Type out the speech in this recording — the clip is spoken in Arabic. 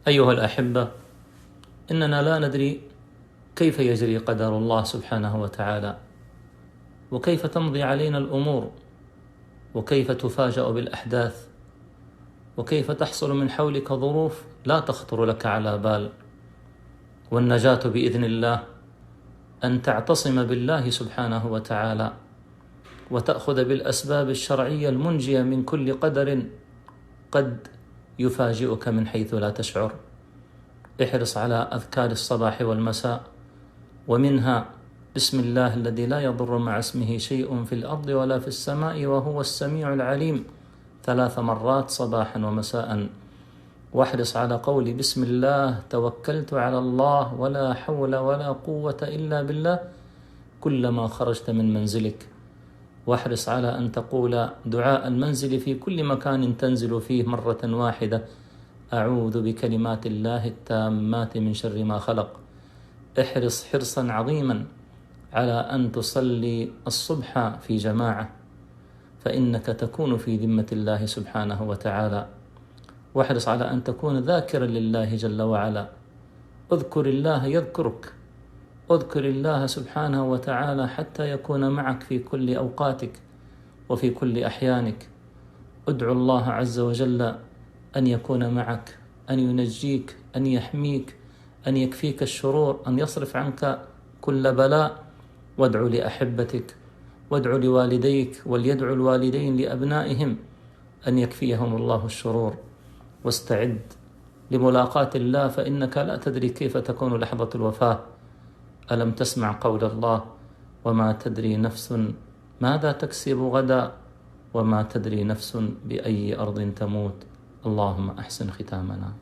أيها الأحبة، إننا لا ندري كيف يجري قدر الله سبحانه وتعالى، وكيف تمضي علينا الأمور، وكيف تفاجأ بالأحداث، وكيف تحصل من حولك ظروف لا تخطر لك على بال. والنجاة بإذن الله أن تعتصم بالله سبحانه وتعالى، وتأخذ بالأسباب الشرعية المنجية من كل قدر قد يفاجئك من حيث لا تشعر. احرص على أذكار الصباح والمساء، ومنها بسم الله الذي لا يضر مع اسمه شيء في الأرض ولا في السماء وهو السميع العليم 3 مرات صباحا ومساء. واحرص على قول بسم الله توكلت على الله ولا حول ولا قوة إلا بالله كلما خرجت من منزلك. واحرص على أن تقول دعاء المنزل في كل مكان تنزل فيه مرة واحدة: أعوذ بكلمات الله التامات من شر ما خلق. احرص حرصا عظيما على أن تصلي الصبح في جماعة، فإنك تكون في ذمة الله سبحانه وتعالى. واحرص على أن تكون ذاكرا لله جل وعلا. اذكر الله يذكرك، اذكر الله سبحانه وتعالى حتى يكون معك في كل أوقاتك وفي كل أحيانك. ادعو الله عز وجل أن يكون معك، أن ينجيك، أن يحميك، أن يكفيك الشرور، أن يصرف عنك كل بلاء. وادعو لأحبتك، وادعو لوالديك، وليدعو الوالدين لأبنائهم أن يكفيهم الله الشرور. واستعد لملاقاة الله، فإنك لا تدري كيف تكون لحظة الوفاة. ألم تسمع قول الله: وما تدري نفس ماذا تكسب غدا، وما تدري نفس بأي أرض تموت. اللهم أحسن ختامنا.